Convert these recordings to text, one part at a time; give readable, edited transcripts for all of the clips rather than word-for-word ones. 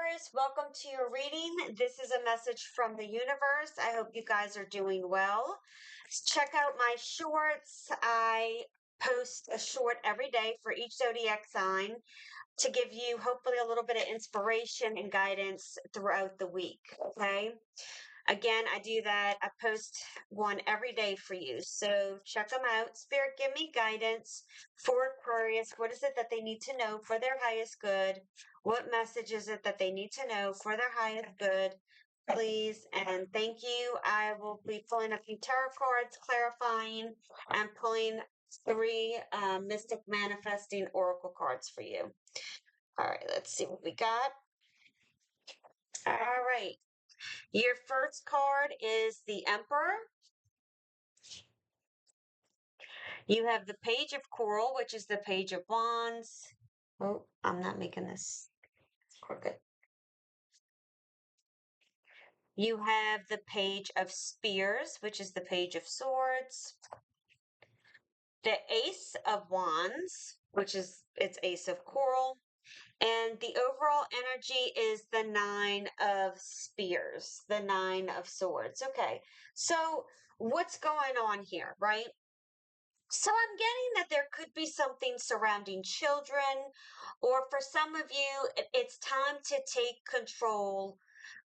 Aquarius, welcome to your reading. This is a message from the universe. I hope you guys are doing well. Check out my shorts. I post a short every day for each zodiac sign to give you hopefully a little bit of inspiration and guidance throughout the week. Okay. Again, I do that. I post one every day for you. So check them out. Spirit, give me guidance for Aquarius. What is it that they need to know for their highest good? What message is it that they need to know for their highest good? Please and thank you. I will be pulling a few tarot cards, clarifying, and pulling three Mystic Manifesting Oracle cards for you. All right, let's see what we got. All right. Your first card is the Emperor. You have the Page of Coral, which is the Page of Wands. Oh, I'm not making this crooked. You have the Page of Spears, which is the Page of Swords. The Ace of Wands, which is its Ace of Coral. And the overall energy is the Nine of Spears, the Nine of Swords. Okay, so what's going on here, right? So I'm getting that there could be something surrounding children, or for some of you, it's time to take control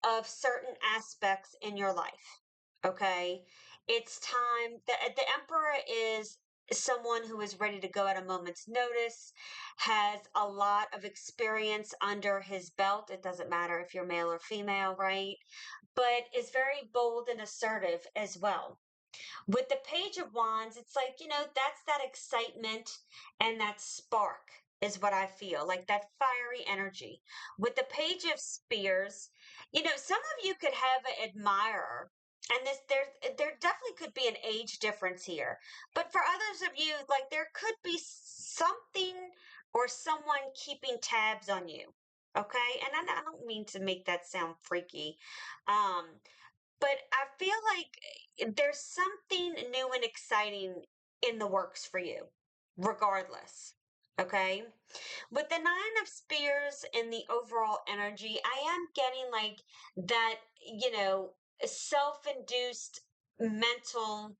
of certain aspects in your life. Okay. It's time that the Emperor is someone who is ready to go at a moment's notice, has a lot of experience under his belt. It doesn't matter if you're male or female, right? But is very bold and assertive as well. With the Page of Wands, it's like, that's that excitement and that spark is what I feel, like that fiery energy. With the Page of Spears, some of you could have an admirer, and there definitely could be an age difference here. But for others of you, like there could be something or someone keeping tabs on you. Okay? And I don't mean to make that sound freaky. Um, but I feel like there's something new and exciting in the works for you, regardless. Okay. With the Nine of Spears and the overall energy, I am getting like that, self induced mental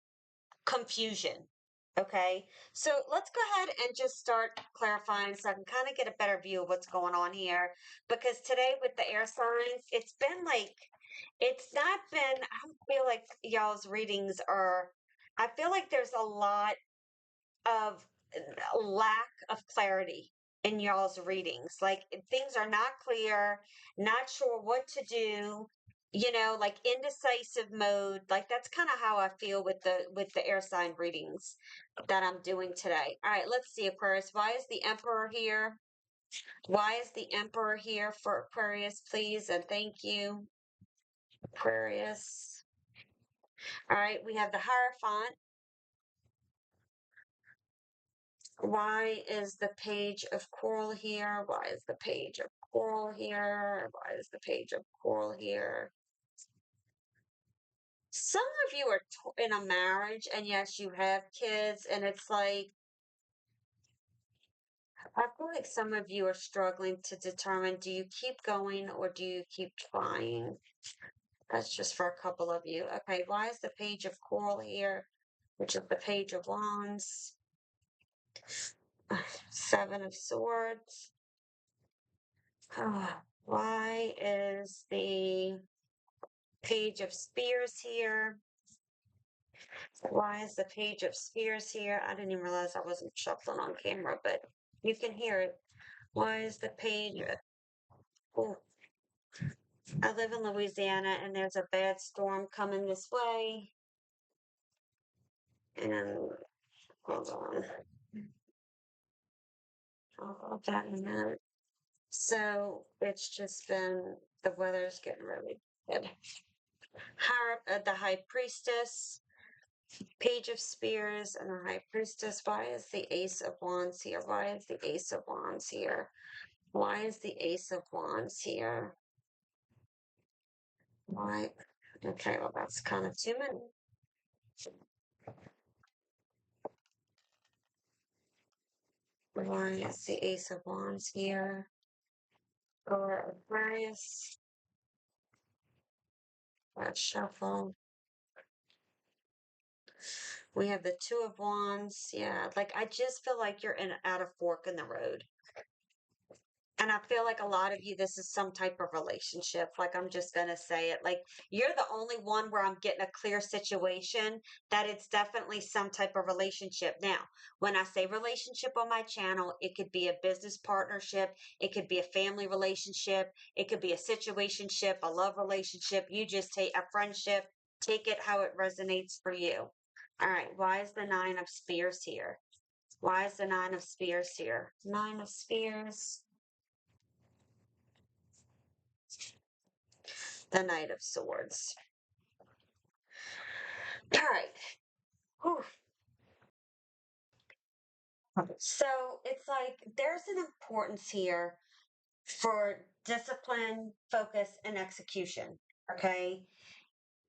confusion. Okay. So let's go ahead and just start clarifying so I can kind of get a better view of what's going on here. Because today with the air signs, it's not been, I don't feel like y'all's readings are, I feel like there's a lot of lack of clarity in y'all's readings. Like things are not clear, not sure what to do, like indecisive mode. Like that's kind of how I feel with the air sign readings that I'm doing today. All right, let's see, Aquarius. Why is the Emperor here? Why is the Emperor here for Aquarius, please? And thank you, Aquarius. All right, we have the Hierophant. Why is the Page of Coral here? Why is the Page of Coral here? Why is the Page of Coral here? Some of you are in a marriage, and yes, you have kids, and it's like, I feel like some of you are struggling to determine, do you keep going or do you keep trying? That's just for a couple of you. Okay, why is the Page of Coral here, which is the Page of Wands? Seven of Swords. Why is the Page of Spears here? Why is the Page of Spears here? I didn't even realize I wasn't shuffling on camera, but you can hear it. Why is the page? Oh, I live in Louisiana and there's a bad storm coming this way. And hold on. I'll hold that in a minute. So it's just been, the weather's getting really good. The High Priestess, Page of Spears, and the High Priestess. Why is the Ace of Wands here? Why is the Ace of Wands here? Why is the Ace of Wands here? Why? Okay, well, that's kind of too many. Why is the Ace of Wands here? or Aquarius. Let's shuffle. We have the Two of Wands. Yeah, like I just feel like you're in at a fork in the road. And I feel like a lot of you, this is some type of relationship. Like, I'm just going to say it. Like, you're the only one where I'm getting a clear situation that it's definitely some type of relationship. Now, when I say relationship on my channel, it could be a business partnership, it could be a family relationship, it could be a situationship, a love relationship. You just take a friendship, take it how it resonates for you. All right. Why is the Nine of Spears here? Why is the Nine of Spears here? Nine of Spears. The Knight of Swords. All right. Whew. So it's like there's an importance here for discipline, focus, and execution. Okay.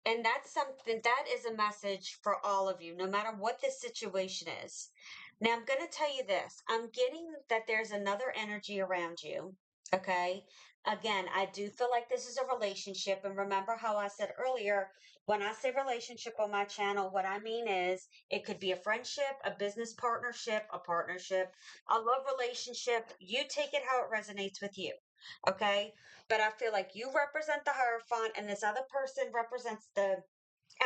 And that's something that is a message for all of you, no matter what the situation is. Now, I'm going to tell you this, I'm getting that there's another energy around you. Okay. Again, I do feel like this is a relationship. And remember how I said earlier, when I say relationship on my channel, what I mean is it could be a friendship, a business partnership, a love relationship. You take it how it resonates with you. Okay. But I feel like you represent the Hierophant and this other person represents the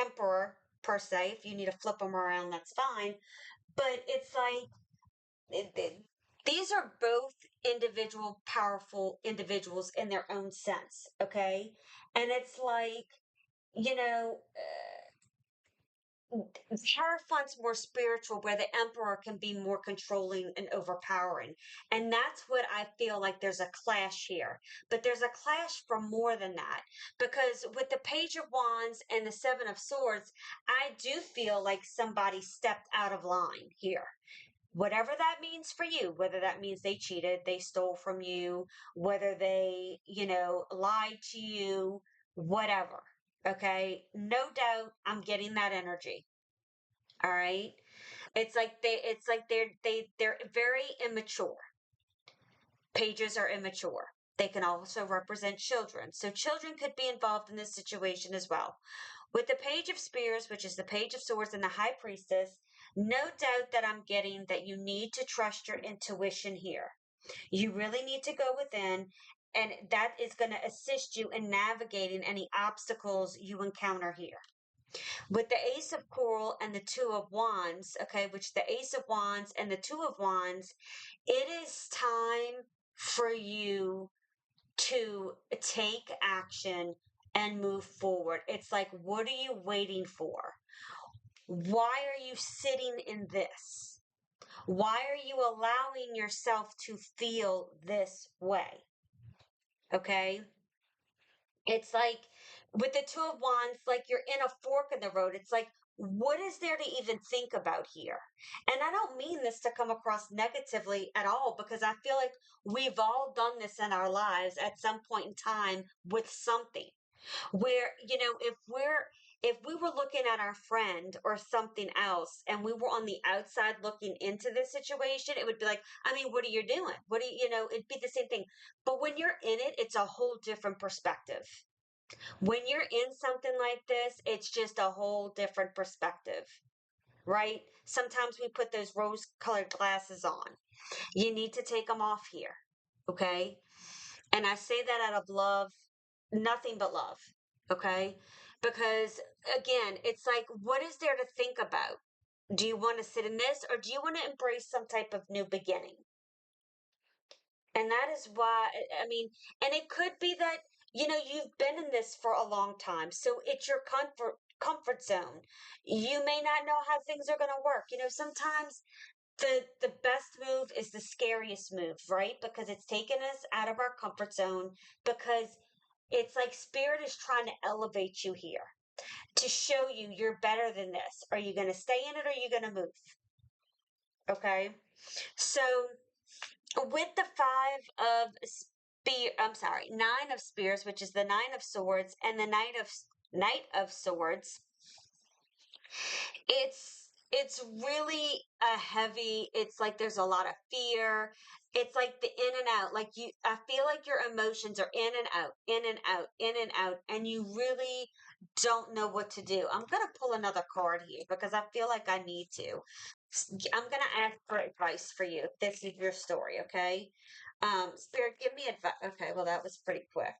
Emperor, per se. If you need to flip them around, that's fine. But it's like these are both individual, powerful individuals in their own sense. Okay. And it's like, you know, Hierophant's more spiritual, where the Emperor can be more controlling and overpowering. And that's what I feel like there's a clash here. But there's a clash for more than that. Because with the Page of Wands and the Seven of Swords, I do feel like somebody stepped out of line here. Whatever that means for you, whether that means they cheated, they stole from you, whether they, lied to you, whatever. Okay. No doubt I'm getting that energy. All right. They're very immature. Pages are immature. They can also represent children. So children could be involved in this situation as well. With the Page of Spears, which is the Page of Swords and the High Priestess, no doubt that I'm getting that you need to trust your intuition here. You really need to go within, and that is going to assist you in navigating any obstacles you encounter here. With the Ace of Coral and the Two of Wands, okay, which the Ace of Wands and the Two of Wands, it is time for you to take action and move forward. It's like, what are you waiting for? Why are you sitting in this? Why are you allowing yourself to feel this way? Okay. It's like with the Two of Wands, like you're in a fork in the road. It's like, what is there to even think about here? And I don't mean this to come across negatively at all, because I feel like we've all done this in our lives at some point in time with something where, if we were looking at our friend or something else and we were on the outside looking into this situation, it would be like, I mean, what are you doing? What do it'd be the same thing. But when you're in it, it's a whole different perspective. When you're in something like this, it's just a whole different perspective, right? Sometimes we put those rose colored glasses on. You need to take them off here, okay? And I say that out of love, nothing but love, okay? Because again, it's like, what is there to think about? Do you want to sit in this, or do you want to embrace some type of new beginning? And that is why, I mean, and it could be that, you've been in this for a long time. So it's your comfort zone. You may not know how things are going to work. Sometimes the best move is the scariest move, right? Because it's taken us out of our comfort zone, because it's like spirit is trying to elevate you here to show you you're better than this. Are you going to stay in it, or are you going to move? Okay. So with the Nine of Spears, which is the Nine of Swords, and the Knight of Swords, it's really a heavy, it's like there's a lot of fear, It's like the in and out. Like I feel like your emotions are in and out, in and out, in and out, and you really don't know what to do. I'm going to pull another card here because I feel like I need to. I'm going to ask for advice for you. This is your story, okay? Spirit, give me advice. Okay, well, that was pretty quick.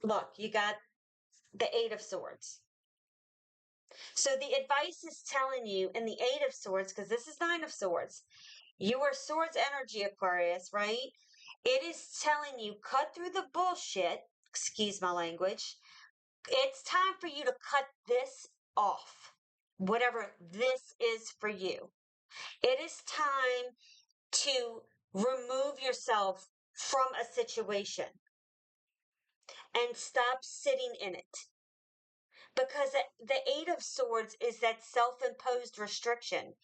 Look, you got the Eight of Swords. So the advice is telling you in the Eight of Swords, because this is Nine of Swords, you are Swords energy, Aquarius, right? It is telling you cut through the bullshit. Excuse my language. It's time for you to cut this off. Whatever this is for you. It is time to remove yourself from a situation and stop sitting in it. Because the Eight of Swords is that self imposed restriction.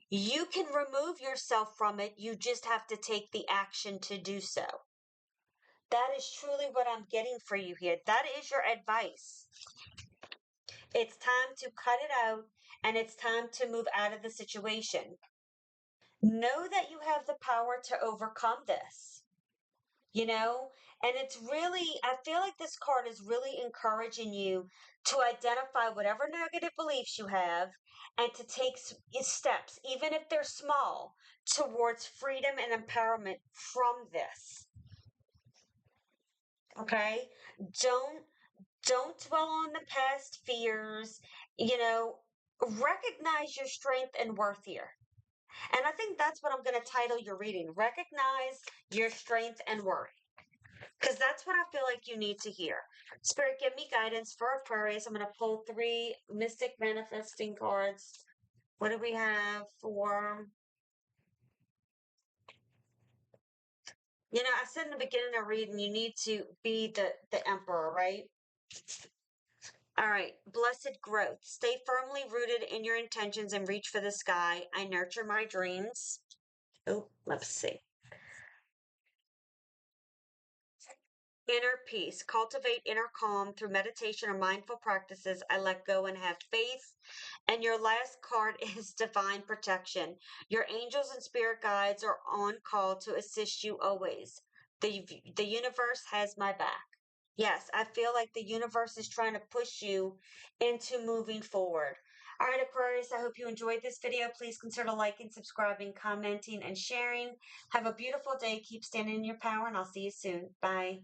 You can remove yourself from it, you just have to take the action to do so. That is truly what I'm getting for you here. That is your advice. It's time to cut it out and it's time to move out of the situation. Know that you have the power to overcome this. You know, and it's really, I feel like this card is really encouraging you to identify whatever negative beliefs you have and to take steps, even if they're small, towards freedom and empowerment from this. Okay? Don't don't dwell on the past fears. You know, recognize your strength and worth here. And I think that's what I'm going to title your reading. Recognize your strength and worth. Because that's what I feel like you need to hear. Spirit, give me guidance for Aquarius. I'm going to pull 3 Mystic Manifesting cards. What do we have for? You know, I said in the beginning of reading, you need to be the emperor, right? All right. Blessed growth. Stay firmly rooted in your intentions and reach for the sky. I nurture my dreams. Oh, let's see. Inner peace. Cultivate inner calm through meditation or mindful practices. I let go and have faith. And your last card is divine protection. Your angels and spirit guides are on call to assist you always. The universe has my back. Yes, I feel like the universe is trying to push you into moving forward. All right, Aquarius, I hope you enjoyed this video. Please consider liking, subscribing, commenting, and sharing. Have a beautiful day. Keep standing in your power, and I'll see you soon. Bye.